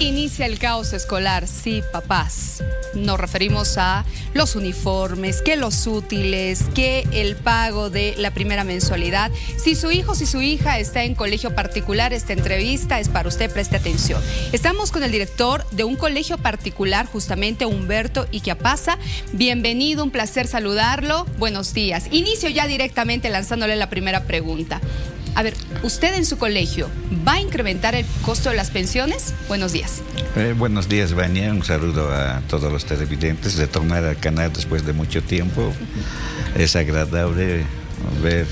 Inicia el caos escolar, sí, papás. Nos referimos a los uniformes, que los útiles, que el pago de la primera mensualidad. Si su hijo, si su hija está en colegio particular, esta entrevista es para usted, preste atención. Estamos con el director de un colegio particular, justamente Humberto Iquiapasa. Bienvenido, un placer saludarlo. Buenos días. Inicio ya directamente lanzándole la primera pregunta. A ver, ¿usted en su colegio va a incrementar el costo de las pensiones? Buenos días. Buenos días, Vania. Un saludo a todos los televidentes. Retornar al canal después de mucho tiempo. Es agradable ver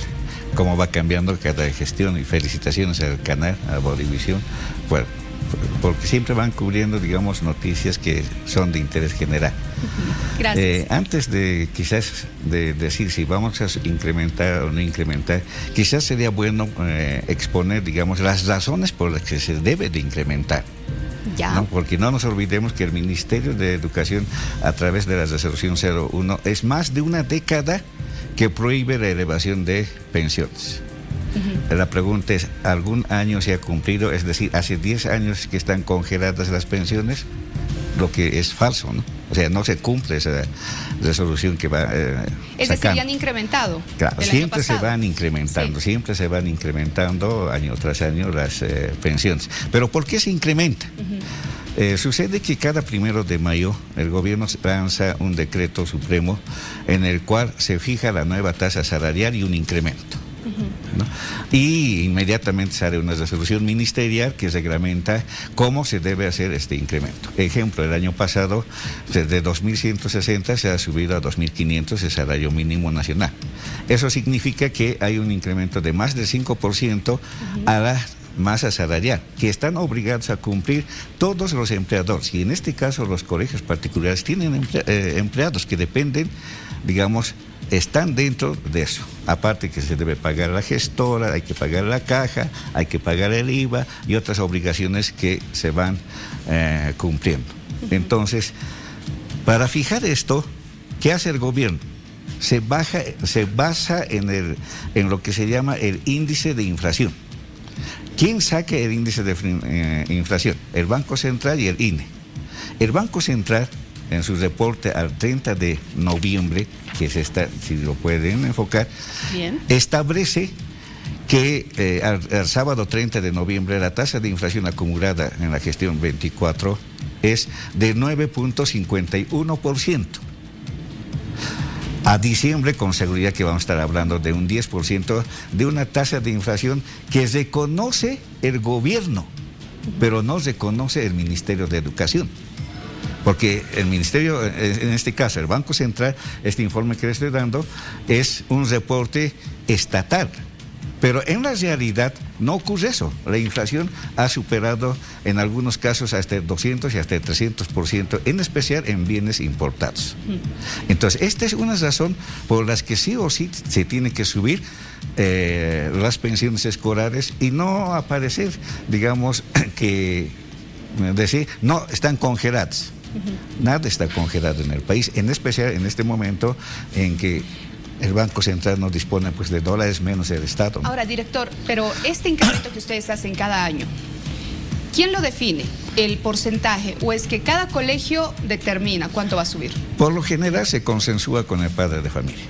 cómo va cambiando cada gestión y felicitaciones al canal, a Bolivisión, porque siempre van cubriendo, digamos, noticias que son de interés general. Gracias. Antes de quizás de decir si vamos a incrementar o no incrementar, quizás sería bueno exponer, digamos, las razones por las que se debe de incrementar. Ya. ¿No? Porque no nos olvidemos que el Ministerio de Educación, a través de la resolución 01, es más de una década que prohíbe la elevación de pensiones. La pregunta es, ¿algún año se ha cumplido? Es decir, hace 10 años que están congeladas las pensiones, lo que es falso, ¿no? O sea, no se cumple esa resolución que va es decir, ya han incrementado. Claro, siempre se van incrementando, sí. Siempre se van incrementando año tras año las pensiones. Pero ¿por qué se incrementa? Sucede que cada 1 de mayo el gobierno lanza un decreto supremo en el cual se fija la nueva tasa salarial y un incremento. ¿No? Y inmediatamente sale una resolución ministerial que reglamenta cómo se debe hacer este incremento. Ejemplo, el año pasado de 2.160 se ha subido a 2.500 el salario mínimo nacional. Eso significa que hay un incremento de más del 5% a la masa salarial, que están obligados a cumplir todos los empleadores. Y en este caso los colegios particulares tienen empleados que dependen, digamos, están dentro de eso. Aparte que se debe pagar la gestora, hay que pagar la caja, hay que pagar el IVA y otras obligaciones que se van cumpliendo. Entonces, para fijar esto, ¿qué hace el gobierno? Se basa en lo que se llama el índice de inflación. ¿Quién saca el índice de inflación? El Banco Central y el INE. El Banco Central, en su reporte al 30 de noviembre, que si lo pueden enfocar, bien, establece que al sábado 30 de noviembre la tasa de inflación acumulada en la gestión 24 es de 9.51%. A diciembre, con seguridad que vamos a estar hablando de un 10%, de una tasa de inflación que reconoce el gobierno, pero no reconoce el Ministerio de Educación. Porque el Ministerio, en este caso el Banco Central, este informe que le estoy dando, es un reporte estatal. Pero en la realidad no ocurre eso. La inflación ha superado en algunos casos hasta el 200 y hasta el 300%, en especial en bienes importados. Entonces, esta es una razón por la que sí o sí se tiene que subir las pensiones escolares y no aparecer, digamos, que decir, no, están congeladas. Nada está congelado en el país, en especial en este momento en que el Banco Central no dispone pues de dólares menos el Estado. Ahora, director, pero este incremento que ustedes hacen cada año, ¿quién lo define? ¿El porcentaje o es que cada colegio determina cuánto va a subir? Por lo general se consensúa con el padre de familia.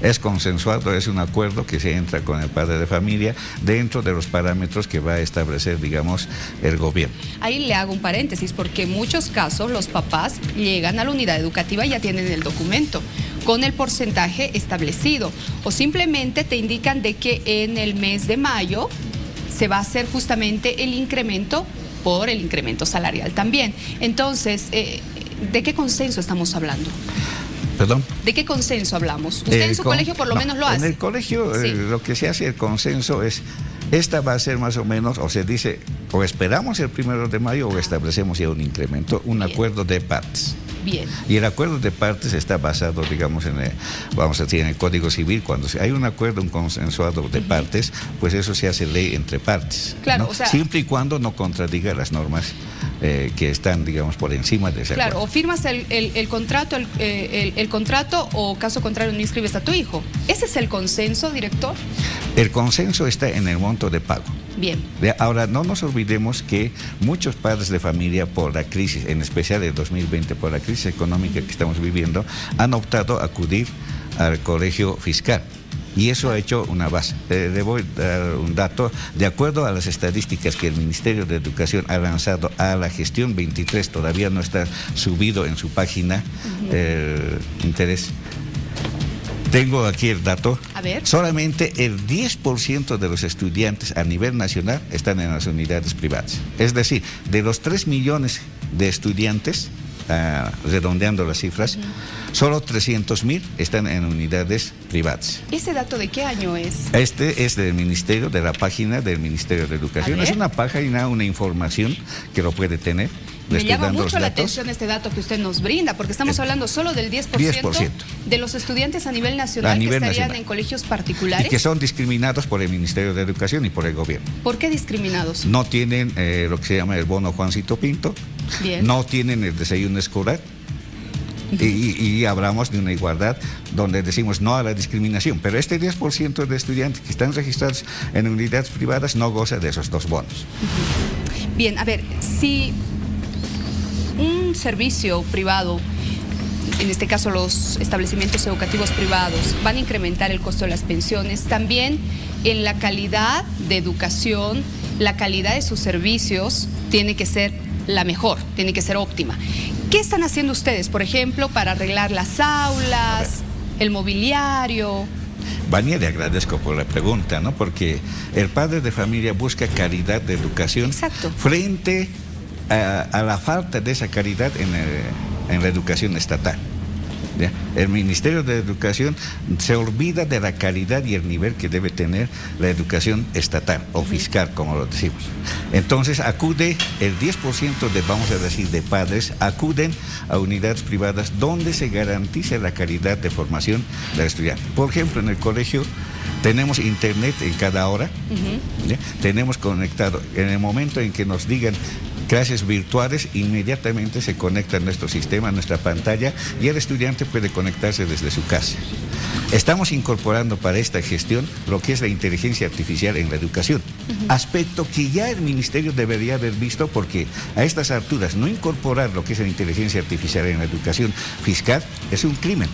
Es consensuado, es un acuerdo que se entra con el padre de familia dentro de los parámetros que va a establecer, digamos, el gobierno. Ahí le hago un paréntesis, porque en muchos casos los papás llegan a la unidad educativa y ya tienen el documento con el porcentaje establecido, o simplemente te indican de que en el mes de mayo se va a hacer justamente el incremento por el incremento salarial también. Entonces, ¿de qué consenso estamos hablando? ¿Perdón? ¿De qué consenso hablamos? Usted en su colegio por lo menos lo hace. En el colegio sí. Lo que se hace el consenso es, esta va a ser más o menos, o se dice, o esperamos el 1 de mayo o establecemos ya un incremento, un Bien. Acuerdo de partes. Bien. Y el acuerdo de partes está basado, digamos, en el Código Civil. Cuando hay un acuerdo, un consensuado de partes, pues eso se hace ley entre partes. Claro, ¿no? O sea, siempre y cuando no contradiga las normas que están, digamos, por encima de ese acuerdo. Claro, o firmas el contrato, el contrato, o caso contrario no inscribes a tu hijo. ¿Ese es el consenso, director? El consenso está en el monto de pago. Bien. Ahora, no nos olvidemos que muchos padres de familia, por la crisis, en especial el 2020, por la crisis económica que estamos viviendo, han optado a acudir al colegio fiscal. Y eso ha hecho una base. Le voy a dar un dato. De acuerdo a las estadísticas que el Ministerio de Educación ha lanzado a la gestión 23, todavía no está subido en su página interés. Tengo aquí el dato. A ver. Solamente el 10% de los estudiantes a nivel nacional están en las unidades privadas. Es decir, de los 3 millones de estudiantes, redondeando las cifras, solo 300,000 están en unidades privadas. ¿Ese dato de qué año es? Este es del Ministerio, de la página del Ministerio de Educación. Es una página, una información que lo puede tener. Me llama mucho la atención este dato que usted nos brinda, porque estamos hablando solo del 10% de los estudiantes a nivel nacional que estarían en colegios particulares. Y que son discriminados por el Ministerio de Educación y por el gobierno. ¿Por qué discriminados? No tienen lo que se llama el bono Juancito Pinto. Bien. No tienen el desayuno escolar. Y hablamos de una igualdad donde decimos no a la discriminación, pero este 10% de estudiantes que están registrados en unidades privadas no goza de esos dos bonos. Bien, a ver, si un servicio privado, en este caso los establecimientos educativos privados, van a incrementar el costo de las pensiones, también en la calidad de educación, la calidad de sus servicios tiene que ser la mejor, tiene que ser óptima. ¿Qué están haciendo ustedes, por ejemplo, para arreglar las aulas, el mobiliario? Vania, le agradezco por la pregunta, ¿no? Porque el padre de familia busca calidad de educación. Exacto. Frente a la falta de esa calidad en la educación estatal. ¿Ya? El Ministerio de Educación se olvida de la calidad y el nivel que debe tener la educación estatal o fiscal, como lo decimos. Entonces acude el 10% de, vamos a decir, de padres, acuden a unidades privadas donde se garantice la calidad de formación del estudiante. Por ejemplo, en el colegio tenemos internet en cada hora, ¿ya? Tenemos conectado, en el momento en que nos digan clases virtuales, inmediatamente se conecta a nuestro sistema, a nuestra pantalla, y el estudiante puede conectarse desde su casa. Estamos incorporando para esta gestión lo que es la inteligencia artificial en la educación, aspecto que ya el Ministerio debería haber visto, porque a estas alturas no incorporar lo que es la inteligencia artificial en la educación fiscal es un crimen.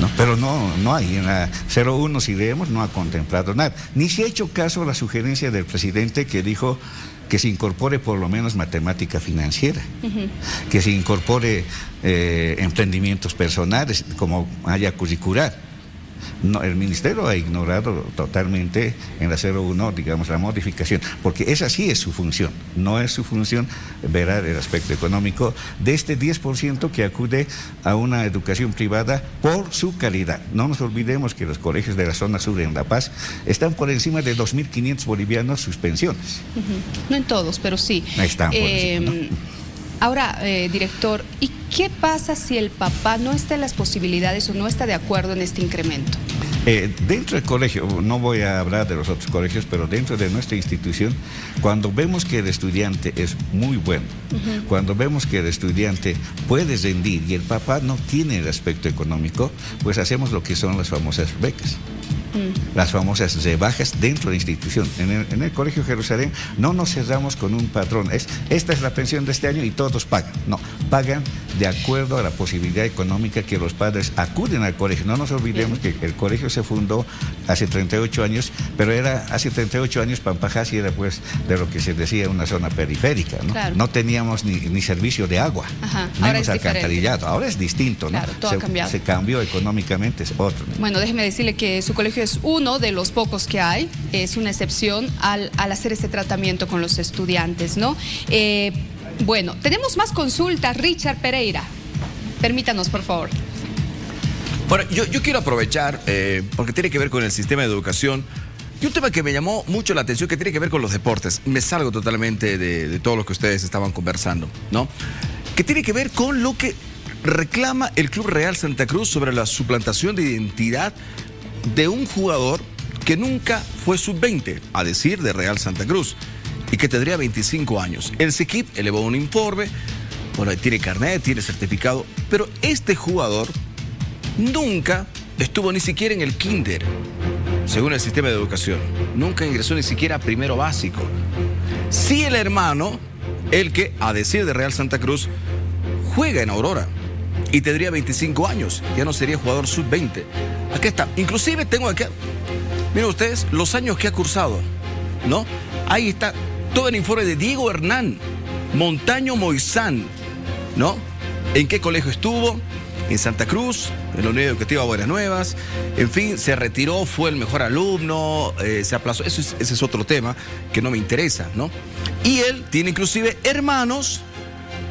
¿No? Pero no hay, en la 01, si leemos, no ha contemplado nada. Ni se ha hecho caso a la sugerencia del presidente que dijo que se incorpore por lo menos matemática financiera, que se incorpore emprendimientos personales como haya curricular. No, el Ministerio ha ignorado totalmente en la 01, digamos, la modificación, porque esa sí es su función, no es su función ver el aspecto económico de este 10% que acude a una educación privada por su calidad. No nos olvidemos que los colegios de la zona sur en La Paz están por encima de 2.500 bolivianos sus pensiones. No en todos, pero sí. Están por encima, ¿no? Ahora, director, ¿y qué pasa si el papá no está en las posibilidades o no está de acuerdo en este incremento? Dentro del colegio, no voy a hablar de los otros colegios, pero dentro de nuestra institución, cuando vemos que el estudiante es muy bueno, cuando vemos que el estudiante puede rendir y el papá no tiene el aspecto económico, pues hacemos lo que son las famosas becas. Las famosas rebajas dentro de la institución. En el Colegio Jerusalén no nos cerramos con un patrón. Esta es la pensión de este año y todos pagan. No, pagan de acuerdo a la posibilidad económica que los padres acuden al colegio. No nos olvidemos que el colegio se fundó hace 38 años, pero hace 38 años Pampajasi era pues de lo que se decía una zona periférica, ¿no? Claro. No teníamos ni servicio de agua, menos alcantarillado. Ahora es distinto, ¿no? Claro, todo ha cambiado. Se cambió económicamente, es otro, ¿no? Bueno, déjeme decirle que su colegio es uno de los pocos que hay, es una excepción al hacer este tratamiento con los estudiantes, ¿no? Bueno, tenemos más consultas. Richard Pereira, permítanos, por favor. Bueno, yo quiero aprovechar, porque tiene que ver con el sistema de educación, y un tema que me llamó mucho la atención, que tiene que ver con los deportes. Me salgo totalmente de todo lo que ustedes estaban conversando, ¿no? Que tiene que ver con lo que reclama el Club Real Santa Cruz sobre la suplantación de identidad de un jugador que nunca fue sub-20, a decir de Real Santa Cruz, y que tendría 25 años. El SEQIP elevó un informe, bueno, tiene carnet, tiene certificado, pero este jugador nunca estuvo ni siquiera en el kinder. según el sistema de educación. Nunca ingresó ni siquiera a primero básico. Sí el hermano, el que, a decir de Real Santa Cruz, juega en Aurora y tendría 25 años, ya no sería jugador sub-20. Aquí está, inclusive tengo acá, miren ustedes, los años que ha cursado, ¿no? Ahí está todo el informe de Diego Hernán Montaño Moisán, ¿no? ¿En qué colegio estuvo? En Santa Cruz, en la Unidad Educativa Buenas Nuevas, en fin, se retiró, fue el mejor alumno, se aplazó, ese es otro tema que no me interesa, ¿no? Y él tiene inclusive hermanos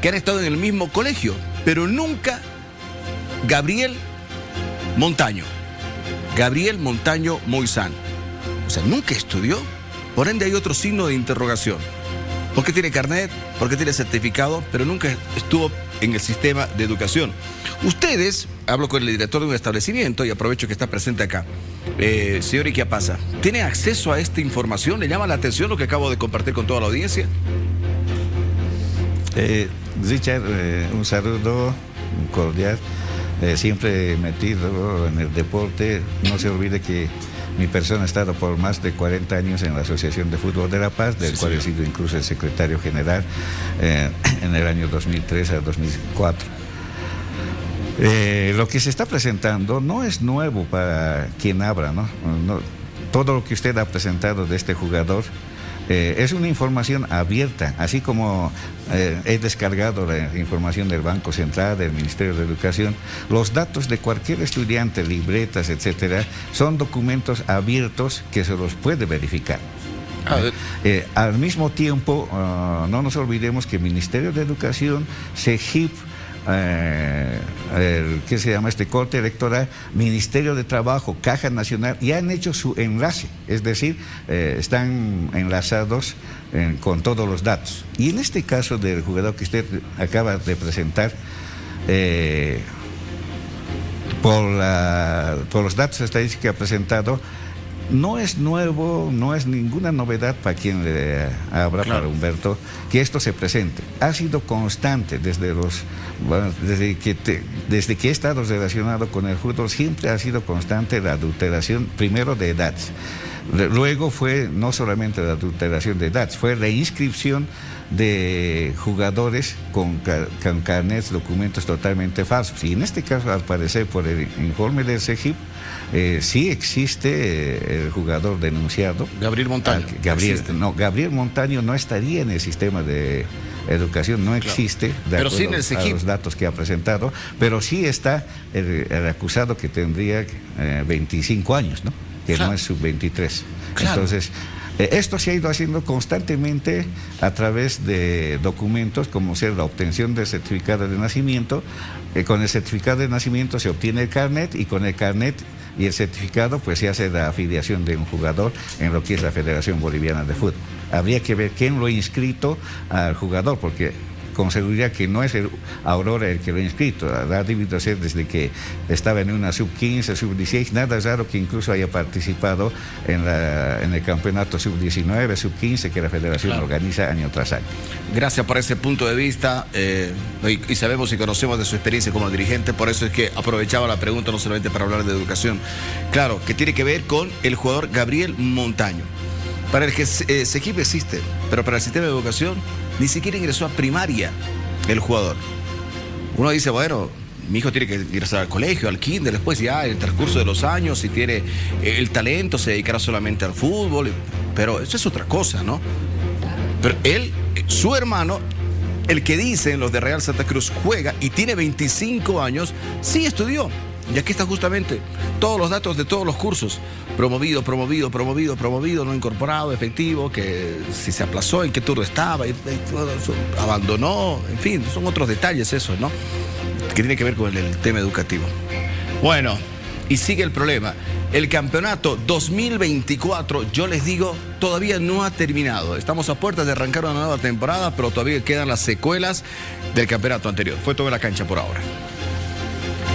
que han estado en el mismo colegio, pero nunca Gabriel Montaño Moisán. O sea, nunca estudió, por ende hay otro signo de interrogación. ¿Por qué tiene carnet? ¿Por qué tiene certificado? Pero nunca estuvo en el sistema de educación. Ustedes, hablo con el director de un establecimiento y aprovecho que está presente acá. Señor Iquiapasa, ¿tiene acceso a esta información? ¿Le llama la atención lo que acabo de compartir con toda la audiencia? Richard, un saludo cordial. Siempre metido en el deporte. No se olvide que mi persona ha estado por más de 40 años en la Asociación de Fútbol de La Paz, del cual he sido incluso el secretario general en el año 2003 a 2004. Lo que se está presentando no es nuevo para quien habla, ¿no? Todo lo que usted ha presentado de este jugador es una información abierta, así como he descargado la información del Banco Central, del Ministerio de Educación. Los datos de cualquier estudiante, libretas, etcétera, son documentos abiertos que se los puede verificar. Al mismo tiempo, no nos olvidemos que el Ministerio de Educación, CEGIP, ¿qué se llama este corte electoral? Ministerio de Trabajo, Caja Nacional, ya han hecho su enlace, es decir, están enlazados con todos los datos. Y en este caso del jugador que usted acaba de presentar, por los datos estadísticos que ha presentado, no es nuevo, no es ninguna novedad para quien le habla, claro, para Humberto, que esto se presente. Ha sido constante desde que he estado relacionado con el fútbol, siempre ha sido constante la adulteración, primero de edades. Luego fue no solamente la adulteración de edades, fue la inscripción de jugadores con carnets, documentos totalmente falsos. Y en este caso, al parecer, por el informe del CEGIP, sí existe el jugador denunciado. Gabriel Montaño. Gabriel Montaño no estaría en el sistema de educación, no existe, claro, de acuerdo, pero sí a los datos que ha presentado, pero sí está el acusado, que tendría 25 años, ¿no? Que claro, no es sub-23. Claro. Entonces, esto se ha ido haciendo constantemente a través de documentos, como ser la obtención del certificado de nacimiento. Con el certificado de nacimiento se obtiene el carnet, y con el carnet y el certificado pues se hace la afiliación de un jugador en lo que es la Federación Boliviana de Fútbol. Habría que ver quién lo ha inscrito al jugador, porque con seguridad que no es el Aurora el que lo ha inscrito. Ha debido ser desde que estaba en una sub-15, sub-16. Nada raro que incluso haya participado en el campeonato sub-19, sub-15 que la federación, claro, organiza año tras año. Gracias por ese punto de vista, y sabemos y conocemos de su experiencia como dirigente, por eso es que aprovechaba la pregunta no solamente para hablar de educación. Claro, que tiene que ver con el jugador Gabriel Montaño. Para el que CEGIP existe, pero para el sistema de educación ni siquiera ingresó a primaria el jugador. Uno dice, bueno, mi hijo tiene que ingresar al colegio, al kinder, después ya en el transcurso de los años, si tiene el talento, se dedicará solamente al fútbol, pero eso es otra cosa, ¿no? Pero él, su hermano, el que dicen los de Real Santa Cruz, juega y tiene 25 años, sí estudió. Y aquí están justamente todos los datos de todos los cursos. Promovido, no incorporado, efectivo, que si se aplazó, en qué turno estaba, abandonó, en fin, son otros detalles esos, ¿no? Que tiene que ver con el tema educativo. Bueno, y sigue el problema. El campeonato 2024, yo les digo, todavía no ha terminado. Estamos a puertas de arrancar una nueva temporada, pero todavía quedan las secuelas del campeonato anterior. Fue todo en la cancha por ahora.